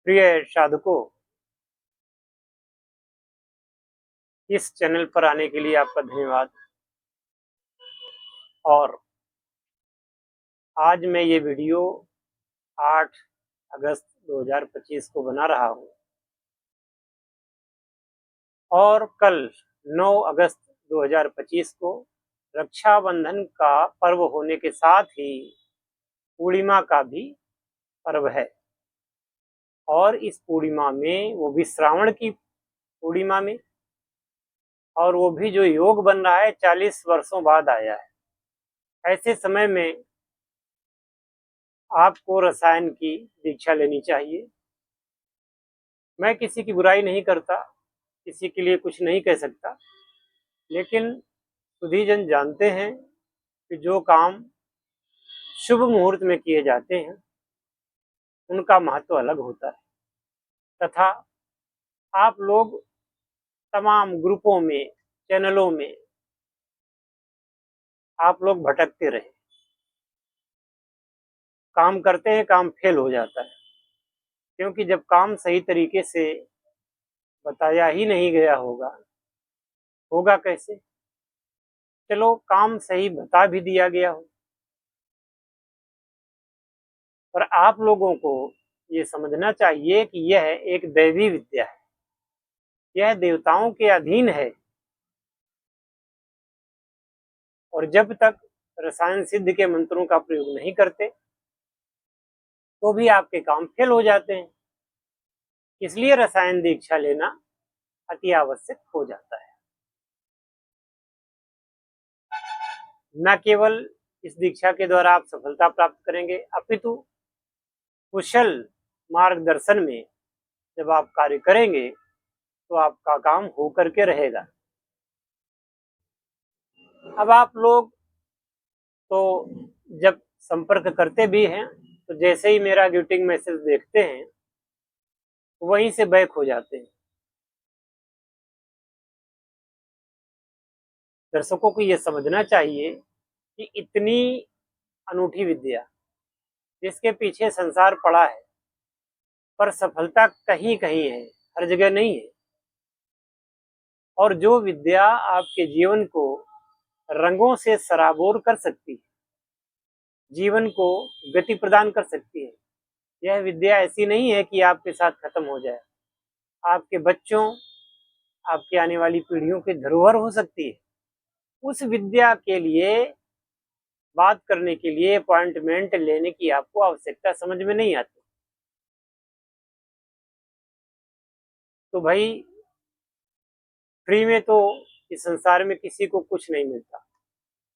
प्रिय साधकों, इस चैनल पर आने के लिए आपका धन्यवाद। और आज मैं ये वीडियो 8 अगस्त 2025 को बना रहा हूँ और कल 9 अगस्त 2025 को रक्षाबंधन का पर्व होने के साथ ही पूर्णिमा का भी पर्व है। और इस पूर्णिमा में, वो भी श्रावण की पूर्णिमा में, और वो भी जो योग बन रहा है 40 वर्षों बाद आया है। ऐसे समय में आपको रसायन की दीक्षा लेनी चाहिए। मैं किसी की बुराई नहीं करता, किसी के लिए कुछ नहीं कह सकता, लेकिन सुधीजन जानते हैं कि जो काम शुभ मुहूर्त में किए जाते हैं उनका महत्व अलग होता है। तथा आप लोग तमाम ग्रुपों में, चैनलों में आप लोग भटकते रहे, काम करते हैं, काम फेल हो जाता है, क्योंकि जब काम सही तरीके से बताया ही नहीं गया होगा कैसे? चलो, काम सही बता भी दिया गया हो, पर आप लोगों को ये समझना चाहिए कि यह एक दैवी विद्या है, यह देवताओं के अधीन है। और जब तक रसायन सिद्ध के मंत्रों का प्रयोग नहीं करते तो भी आपके काम फेल हो जाते हैं। इसलिए रसायन दीक्षा लेना अति आवश्यक हो जाता है। न केवल इस दीक्षा के द्वारा आप सफलता प्राप्त करेंगे, अपितु कुशल मार्गदर्शन में जब आप कार्य करेंगे तो आपका काम हो करके रहेगा। अब आप लोग तो जब संपर्क करते भी हैं तो जैसे ही मेरा ग्रीटिंग मैसेज देखते हैं वहीं से बैक हो जाते हैं। दर्शकों को यह समझना चाहिए कि इतनी अनूठी विद्या जिसके पीछे संसार पड़ा है, पर सफलता कहीं कहीं है, हर जगह नहीं है। और जो विद्या आपके जीवन को रंगों से सराबोर कर सकती है, जीवन को गति प्रदान कर सकती है, यह विद्या ऐसी नहीं है कि आपके साथ खत्म हो जाए। आपके बच्चों, आपकी आने वाली पीढ़ियों की धरोहर हो सकती है। उस विद्या के लिए बात करने के लिए अपॉइंटमेंट लेने की आपको आवश्यकता समझ में नहीं आती। तो भाई, फ्री में तो इस संसार में किसी को कुछ नहीं मिलता।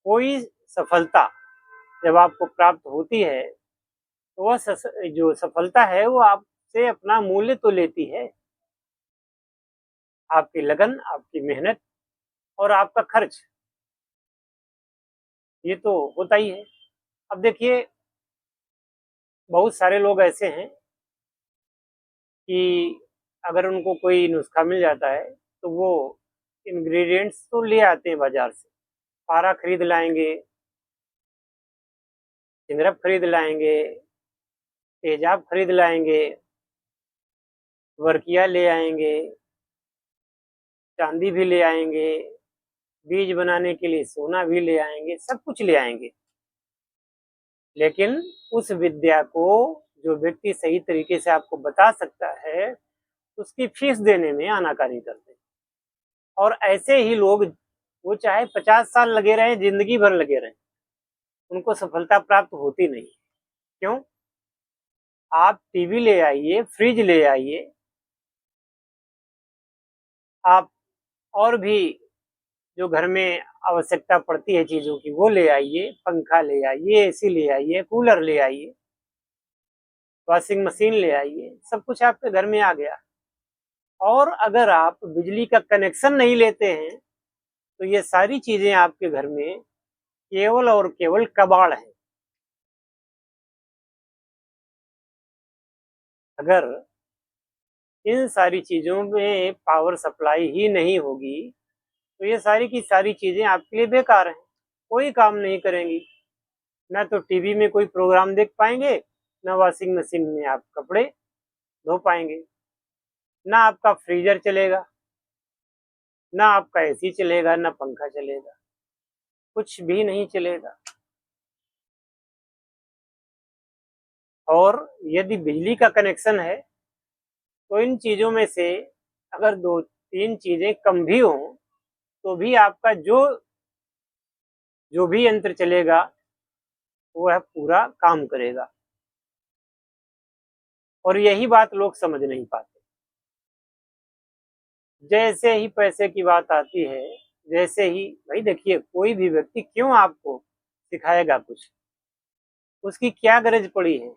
कोई सफलता जब आपको प्राप्त होती है तो वह जो सफलता है वो आपसे अपना मूल्य तो लेती है। आपकी लगन, आपकी मेहनत और आपका खर्च, ये तो होता ही है। अब देखिए, बहुत सारे लोग ऐसे हैं कि अगर उनको कोई नुस्खा मिल जाता है तो वो इंग्रेडिएंट्स तो ले आते हैं बाजार से। पारा खरीद लाएंगे, सिंगरप खरीद लाएंगे, तेजाब खरीद लाएंगे, वर्किया ले आएंगे, चांदी भी ले आएंगे, बीज बनाने के लिए सोना भी ले आएंगे, सब कुछ ले आएंगे। लेकिन उस विद्या को जो व्यक्ति सही तरीके से आपको बता सकता है, उसकी फीस देने में आनाकानी करते हैं। और ऐसे ही लोग, वो चाहे 50 साल लगे रहे, जिंदगी भर लगे रहे, उनको सफलता प्राप्त होती नहीं। क्यों? आप टीवी ले आइए, फ्रिज ले आइए, आप और भी जो घर में आवश्यकता पड़ती है चीजों की वो ले आइए, पंखा ले आइए, एसी ले आइए, कूलर ले आइए, वॉशिंग मशीन ले आइए, सब कुछ आपके घर में आ गया। और अगर आप बिजली का कनेक्शन नहीं लेते हैं तो ये सारी चीजें आपके घर में केवल और केवल कबाड़ है। अगर इन सारी चीजों में पावर सप्लाई ही नहीं होगी तो ये सारी की सारी चीजें आपके लिए बेकार हैं, कोई काम नहीं करेंगी। ना तो टीवी में कोई प्रोग्राम देख पाएंगे, ना वॉशिंग मशीन में आप कपड़े धो पाएंगे, ना आपका फ्रीजर चलेगा, ना आपका एसी चलेगा, ना पंखा चलेगा, कुछ भी नहीं चलेगा। और यदि बिजली का कनेक्शन है तो इन चीजों में से अगर 2-3 चीजें कम भी हों तो भी आपका जो जो भी यंत्र चलेगा वह पूरा काम करेगा। और यही बात लोग समझ नहीं पाते। जैसे ही पैसे की बात आती है, जैसे ही भाई देखिए, कोई भी व्यक्ति क्यों आपको सिखाएगा कुछ, उसकी क्या गरज पड़ी है?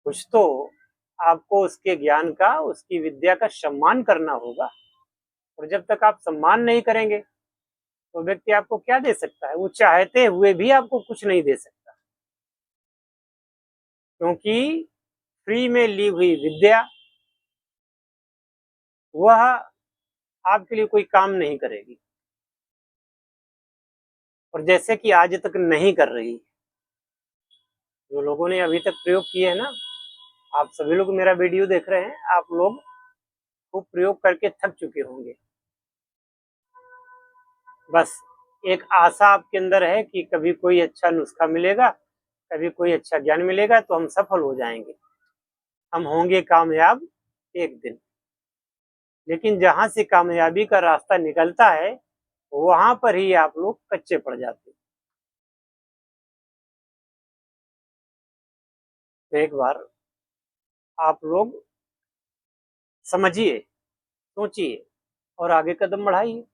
कुछ तो आपको उसके ज्ञान का, उसकी विद्या का सम्मान करना होगा। और जब तक आप सम्मान नहीं करेंगे तो व्यक्ति आपको क्या दे सकता है? वो चाहते हुए भी आपको कुछ नहीं दे सकता, क्योंकि फ्री में ली हुई विद्या वह आपके लिए कोई काम नहीं करेगी। और जैसे कि आज तक नहीं कर रही, जो लोगों ने अभी तक प्रयोग किए है ना, आप सभी लोग मेरा वीडियो देख रहे हैं, आप लोग खूब प्रयोग करके थक चुके होंगे। बस एक आशा आपके अंदर है कि कभी कोई अच्छा नुस्खा मिलेगा, कभी कोई अच्छा ज्ञान मिलेगा तो हम सफल हो जाएंगे, हम होंगे कामयाब एक दिन। लेकिन जहां से कामयाबी का रास्ता निकलता है वहां पर ही आप लोग कच्चे पड़ जाते हैं। तो एक बार आप लोग समझिए, सोचिए और आगे कदम बढ़ाइए।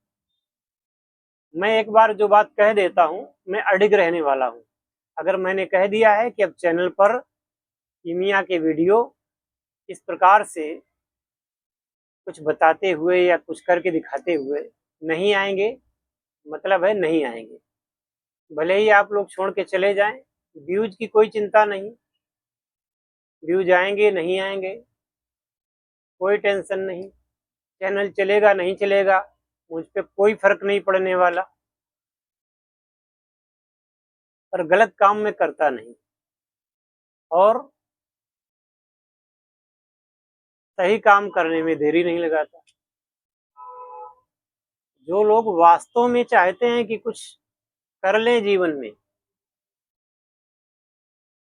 मैं एक बार जो बात कह देता हूं, मैं अडिग रहने वाला हूं। अगर मैंने कह दिया है कि अब चैनल पर कीमिया के वीडियो इस प्रकार से कुछ बताते हुए या कुछ करके दिखाते हुए नहीं आएंगे, मतलब है नहीं आएंगे। भले ही आप लोग छोड़ के चले जाएं, व्यूज की कोई चिंता नहीं, व्यूज आएंगे नहीं आएंगे कोई टेंशन नहीं, चैनल चलेगा नहीं चलेगा मुझ पे कोई फर्क नहीं पड़ने वाला। पर गलत काम में करता नहीं और सही काम करने में देरी नहीं लगाता। जो लोग वास्तव में चाहते हैं कि कुछ कर लें जीवन में,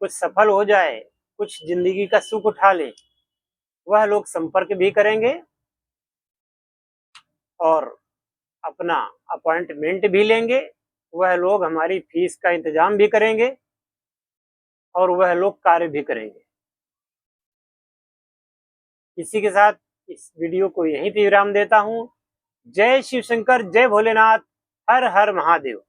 कुछ सफल हो जाए, कुछ जिंदगी का सुख उठा लें, वह लोग संपर्क भी करेंगे और अपना अपॉइंटमेंट भी लेंगे। वह लोग हमारी फीस का इंतजाम भी करेंगे और वह लोग कार्य भी करेंगे। इसी के साथ इस वीडियो को यहीं पे विराम देता हूं। जय शिव शंकर, जय भोलेनाथ, हर हर महादेव।